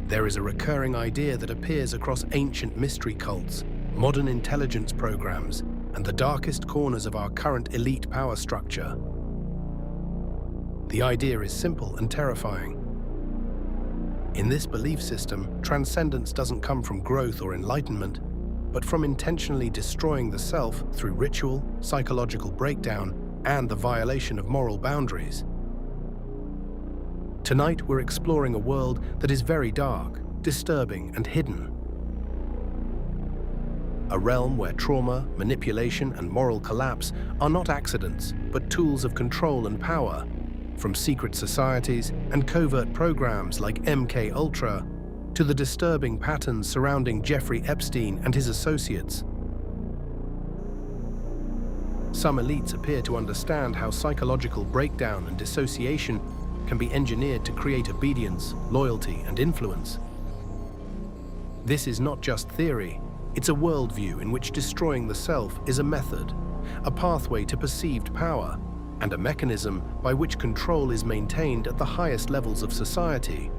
There is a recurring idea that appears across ancient mystery cults, modern intelligence programs, and the darkest corners of our current elite power structure. The idea is simple and terrifying. In this belief system, transcendence doesn't come from growth or enlightenment, but from intentionally destroying the self through ritual, psychological breakdown, and the violation of moral boundaries. Tonight, we're exploring a world that is very dark, disturbing, and hidden. A realm where trauma, manipulation, and moral collapse are not accidents, but tools of control and power, from secret societies and covert programs like MKUltra to the disturbing patterns surrounding Jeffrey Epstein and his associates. Some elites appear to understand how psychological breakdown and dissociation can be engineered to create obedience, loyalty, and influence. This is not just theory, it's a worldview in which destroying the self is a method, a pathway to perceived power, and a mechanism by which control is maintained at the highest levels of society.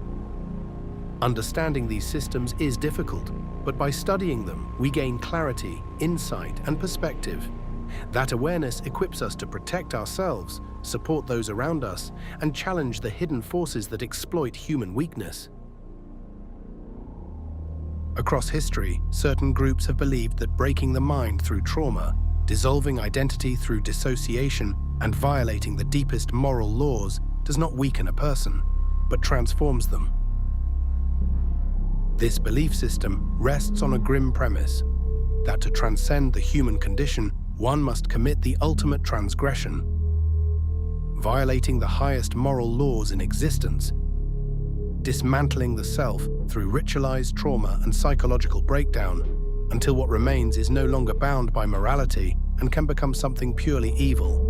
Understanding these systems is difficult, but by studying them, we gain clarity, insight, and perspective. That awareness equips us to protect ourselves, support those around us, and challenge the hidden forces that exploit human weakness. Across history, certain groups have believed that breaking the mind through trauma, dissolving identity through dissociation, and violating the deepest moral laws does not weaken a person, but transforms them. This belief system rests on a grim premise, that to transcend the human condition, one must commit the ultimate transgression, violating the highest moral laws in existence, dismantling the self through ritualized trauma and psychological breakdown, until what remains is no longer bound by morality and can become something purely evil.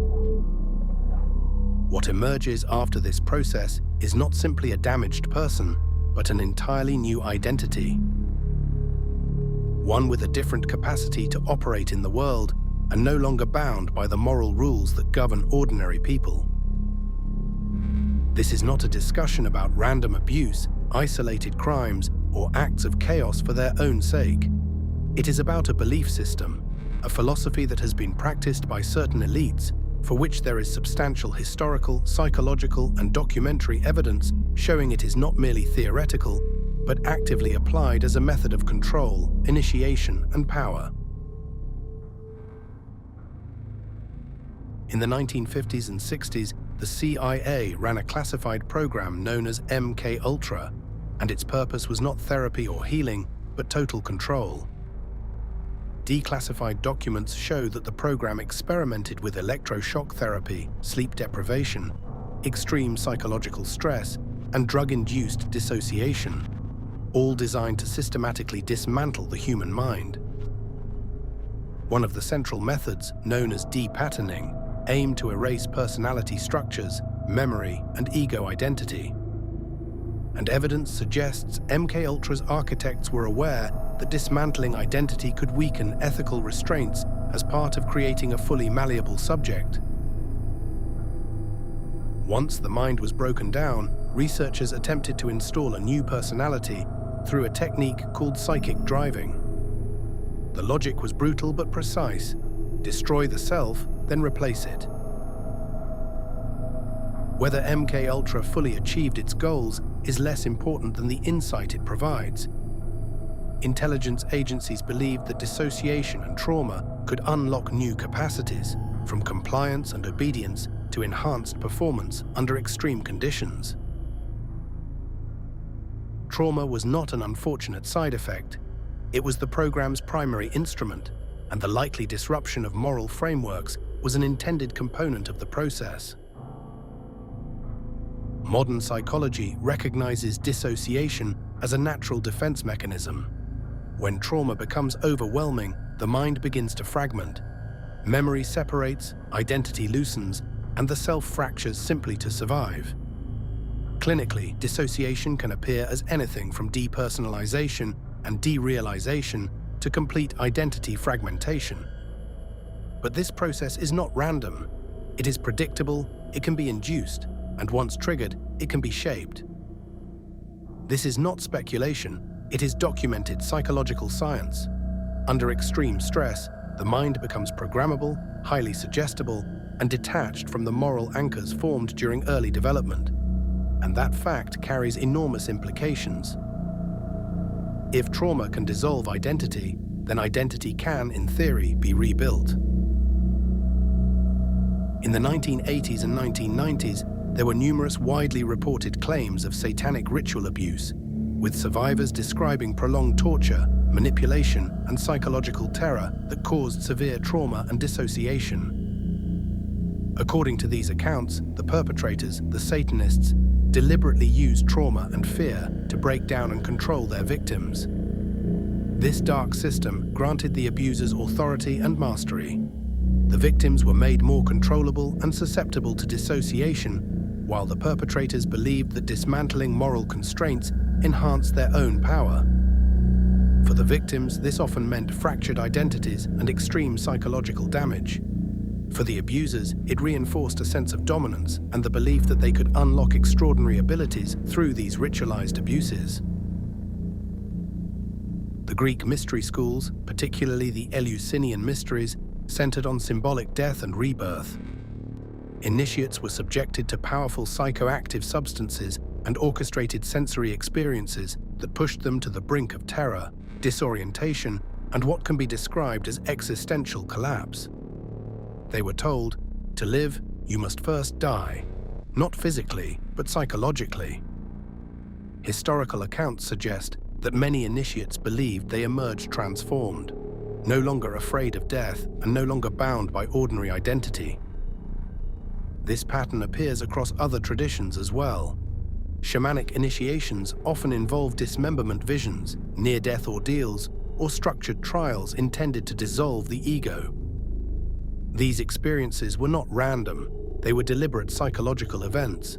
What emerges after this process is not simply a damaged person, but an entirely new identity. One with a different capacity to operate in the world and no longer bound by the moral rules that govern ordinary people. This is not a discussion about random abuse, isolated crimes, or acts of chaos for their own sake. It is about a belief system, a philosophy that has been practiced by certain elites, for which there is substantial historical, psychological, and documentary evidence showing it is not merely theoretical, but actively applied as a method of control, initiation, and power. In the 1950s and 60s, the CIA ran a classified program known as MKUltra, and its purpose was not therapy or healing, but total control. Declassified documents show that the program experimented with electroshock therapy, sleep deprivation, extreme psychological stress, and drug-induced dissociation, all designed to systematically dismantle the human mind. One of the central methods, known as de-patterning, aimed to erase personality structures, memory, and ego identity. And evidence suggests MKUltra's architects were aware that dismantling identity could weaken ethical restraints as part of creating a fully malleable subject. Once the mind was broken down, researchers attempted to install a new personality through a technique called psychic driving. The logic was brutal but precise. Destroy the self, then replace it. Whether MKUltra fully achieved its goals is less important than the insight it provides. Intelligence agencies believed that dissociation and trauma could unlock new capacities, from compliance and obedience to enhanced performance under extreme conditions. Trauma was not an unfortunate side effect. It was the program's primary instrument, and the likely disruption of moral frameworks was an intended component of the process. Modern psychology recognizes dissociation as a natural defense mechanism. When trauma becomes overwhelming, the mind begins to fragment. Memory separates, identity loosens, and the self fractures simply to survive. Clinically, dissociation can appear as anything from depersonalization and derealization to complete identity fragmentation. But this process is not random. It is predictable, it can be induced, and once triggered, it can be shaped. This is not speculation, it is documented psychological science. Under extreme stress, the mind becomes programmable, highly suggestible, and detached from the moral anchors formed during early development. And that fact carries enormous implications. If trauma can dissolve identity, then identity can, in theory, be rebuilt. In the 1980s and 1990s, there were numerous widely reported claims of satanic ritual abuse, with survivors describing prolonged torture, manipulation, and psychological terror that caused severe trauma and dissociation. According to these accounts, the perpetrators, the Satanists, deliberately used trauma and fear to break down and control their victims. This dark system granted the abusers authority and mastery. The victims were made more controllable and susceptible to dissociation, while the perpetrators believed that dismantling moral constraints enhanced their own power. For the victims, this often meant fractured identities and extreme psychological damage. For the abusers, it reinforced a sense of dominance and the belief that they could unlock extraordinary abilities through these ritualized abuses. The Greek mystery schools, particularly the Eleusinian mysteries, centered on symbolic death and rebirth. Initiates were subjected to powerful psychoactive substances and orchestrated sensory experiences that pushed them to the brink of terror, disorientation, and what can be described as existential collapse. They were told, to live, you must first die, not physically, but psychologically. Historical accounts suggest that many initiates believed they emerged transformed, no longer afraid of death and no longer bound by ordinary identity. This pattern appears across other traditions as well. Shamanic initiations often involve dismemberment visions, near-death ordeals, or structured trials intended to dissolve the ego. These experiences were not random, they were deliberate psychological events.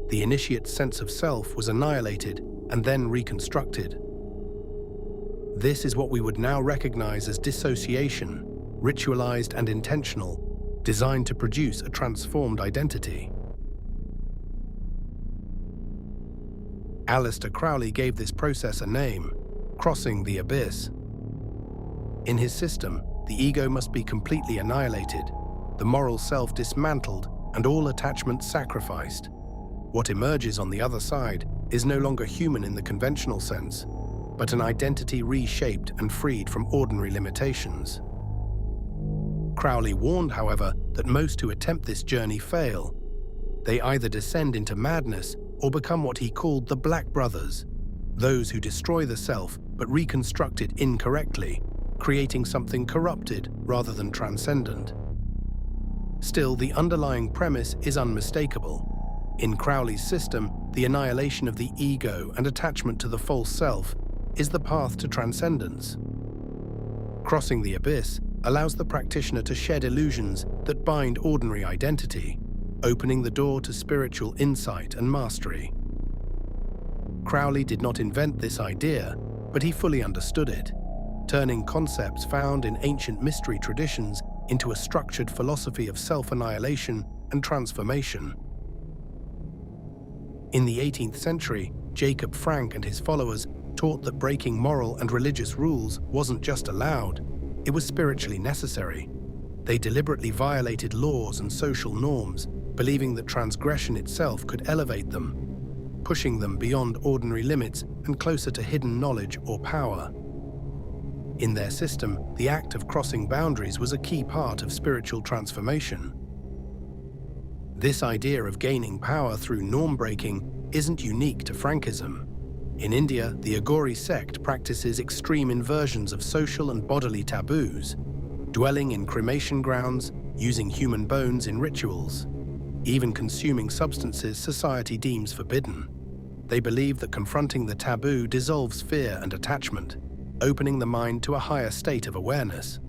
The initiate's sense of self was annihilated and then reconstructed. This is what we would now recognize as dissociation, ritualized and intentional, designed to produce a transformed identity. Aleister Crowley gave this process a name, crossing the abyss. In his system, the ego must be completely annihilated, the moral self dismantled, and all attachments sacrificed. What emerges on the other side is no longer human in the conventional sense, but an identity reshaped and freed from ordinary limitations. Crowley warned, however, that most who attempt this journey fail. They either descend into madness or become what he called the Black Brothers, those who destroy the self but reconstruct it incorrectly, creating something corrupted rather than transcendent. Still, the underlying premise is unmistakable. In Crowley's system, the annihilation of the ego and attachment to the false self is the path to transcendence. Crossing the abyss allows the practitioner to shed illusions that bind ordinary identity, opening the door to spiritual insight and mastery. Crowley did not invent this idea, but he fully understood it, turning concepts found in ancient mystery traditions into a structured philosophy of self-annihilation and transformation. In the 18th century, Jacob Frank and his followers taught that breaking moral and religious rules wasn't just allowed, it was spiritually necessary. They deliberately violated laws and social norms, believing that transgression itself could elevate them, pushing them beyond ordinary limits and closer to hidden knowledge or power. In their system, the act of crossing boundaries was a key part of spiritual transformation. This idea of gaining power through norm-breaking isn't unique to Frankism. In India, the Aghori sect practices extreme inversions of social and bodily taboos, dwelling in cremation grounds, using human bones in rituals, even consuming substances society deems forbidden. They believe that confronting the taboo dissolves fear and attachment, opening the mind to a higher state of awareness.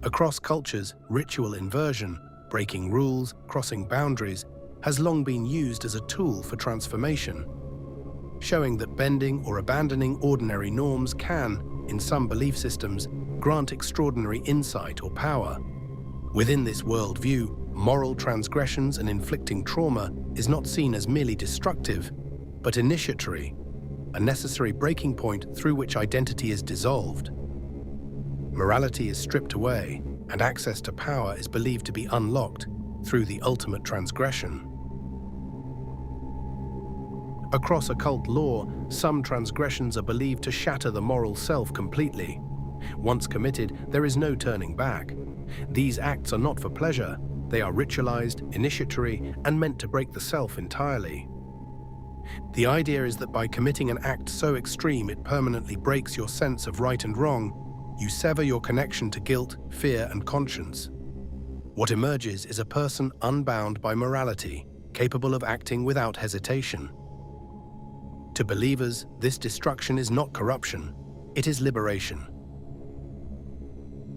Across cultures, ritual inversion, breaking rules, crossing boundaries, has long been used as a tool for transformation, showing that bending or abandoning ordinary norms can, in some belief systems, grant extraordinary insight or power. Within this worldview, moral transgressions and inflicting trauma is not seen as merely destructive, but initiatory, a necessary breaking point through which identity is dissolved. Morality is stripped away, and access to power is believed to be unlocked through the ultimate transgression. Across occult lore, some transgressions are believed to shatter the moral self completely. Once committed, there is no turning back. These acts are not for pleasure. They are ritualized, initiatory, and meant to break the self entirely. The idea is that by committing an act so extreme it permanently breaks your sense of right and wrong, you sever your connection to guilt, fear, and conscience. What emerges is a person unbound by morality, capable of acting without hesitation. To believers, this destruction is not corruption, it is liberation.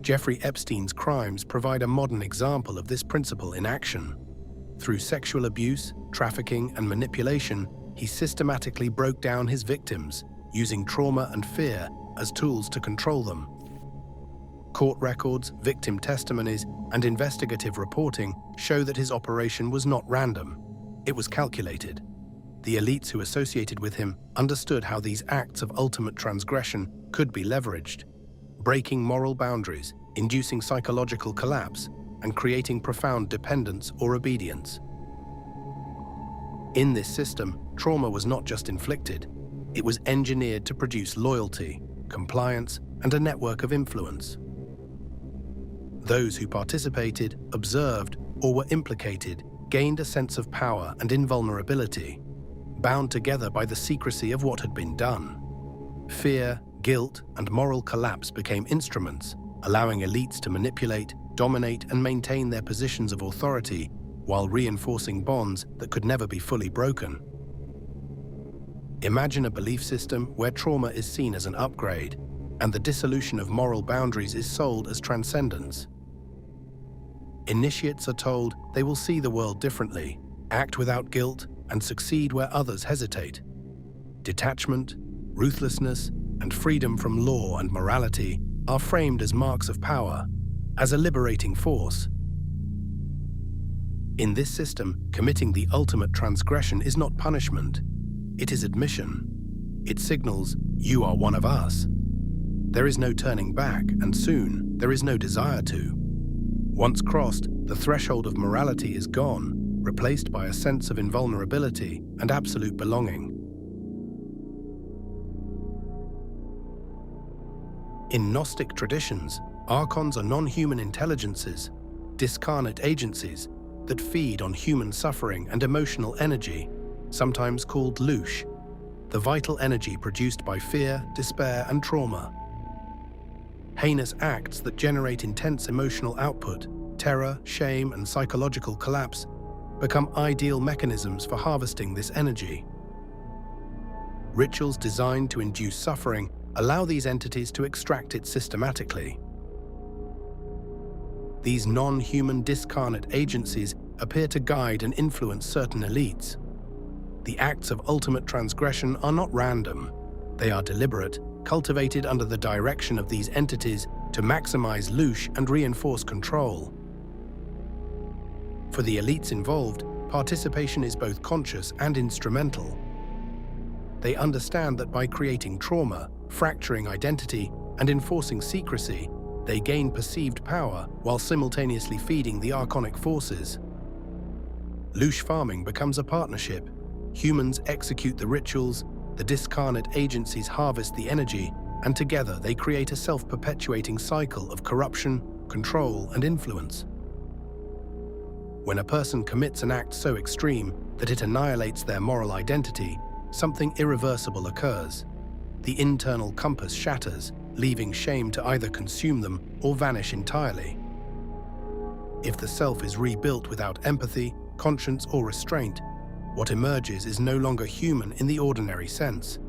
Jeffrey Epstein's crimes provide a modern example of this principle in action. Through sexual abuse, trafficking, and manipulation, he systematically broke down his victims, using trauma and fear as tools to control them. Court records, victim testimonies, and investigative reporting show that his operation was not random. It was calculated. The elites who associated with him understood how these acts of ultimate transgression could be leveraged, breaking moral boundaries, inducing psychological collapse, and creating profound dependence or obedience. In this system, trauma was not just inflicted, it was engineered to produce loyalty, compliance, and a network of influence. Those who participated, observed, or were implicated gained a sense of power and invulnerability, bound together by the secrecy of what had been done. Fear, guilt, and moral collapse became instruments, allowing elites to manipulate, dominate, and maintain their positions of authority while reinforcing bonds that could never be fully broken. Imagine a belief system where trauma is seen as an upgrade, and the dissolution of moral boundaries is sold as transcendence. Initiates are told they will see the world differently, act without guilt, and succeed where others hesitate. Detachment, ruthlessness, and freedom from law and morality are framed as marks of power, as a liberating force. In this system, committing the ultimate transgression is not punishment, it is admission. It signals, "You are one of us." There is no turning back, and soon, there is no desire to. Once crossed, the threshold of morality is gone, replaced by a sense of invulnerability and absolute belonging. In Gnostic traditions, archons are non-human intelligences, discarnate agencies that feed on human suffering and emotional energy, sometimes called louche, the vital energy produced by fear, despair, and trauma. Heinous acts that generate intense emotional output, terror, shame, and psychological collapse become ideal mechanisms for harvesting this energy. Rituals designed to induce suffering allow these entities to extract it systematically. These non-human discarnate agencies appear to guide and influence certain elites. The acts of ultimate transgression are not random. They are deliberate, cultivated under the direction of these entities to maximize louche and reinforce control. For the elites involved, participation is both conscious and instrumental. They understand that by creating trauma, fracturing identity, and enforcing secrecy, they gain perceived power while simultaneously feeding the archonic forces. Louche farming becomes a partnership. Humans execute the rituals, the discarnate agencies harvest the energy, and together they create a self-perpetuating cycle of corruption, control, and influence. When a person commits an act so extreme that it annihilates their moral identity, something irreversible occurs. The internal compass shatters, leaving shame to either consume them or vanish entirely. If the self is rebuilt without empathy, conscience, or restraint, what emerges is no longer human in the ordinary sense.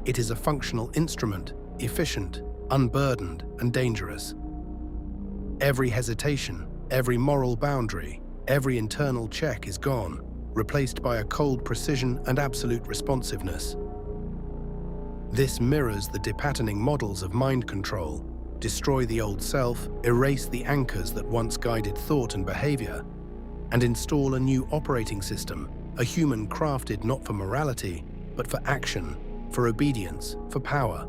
It is a functional instrument, efficient, unburdened, and dangerous. Every hesitation, every moral boundary, every internal check is gone, replaced by a cold precision and absolute responsiveness. This mirrors the depatterning models of mind control: destroy the old self, erase the anchors that once guided thought and behavior, and install a new operating system, a human crafted not for morality, but for action, for obedience, for power.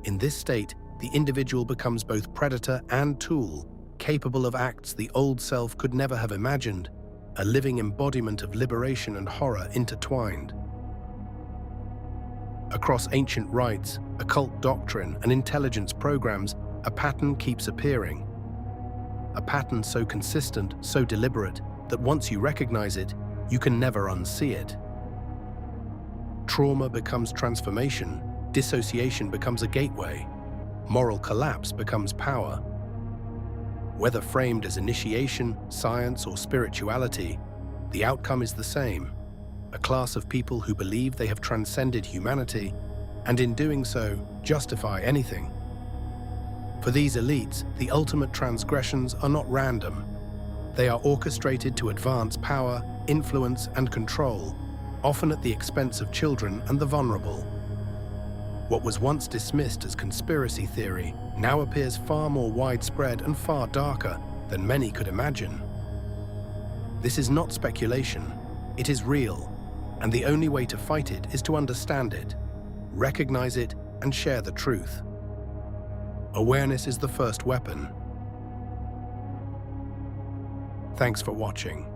In this state, the individual becomes both predator and tool, capable of acts the old self could never have imagined, a living embodiment of liberation and horror intertwined. Across ancient rites, occult doctrine, and intelligence programs, a pattern keeps appearing. A pattern so consistent, so deliberate, that once you recognize it, you can never unsee it. Trauma becomes transformation, dissociation becomes a gateway, moral collapse becomes power. Whether framed as initiation, science, or spirituality, the outcome is the same: a class of people who believe they have transcended humanity, and in doing so, justify anything. For these elites, the ultimate transgressions are not random. They are orchestrated to advance power, influence, and control, often at the expense of children and the vulnerable. What was once dismissed as conspiracy theory now appears far more widespread and far darker than many could imagine. This is not speculation, it is real, and the only way to fight it is to understand it, recognize it, and share the truth. Awareness is the first weapon. Thanks for watching.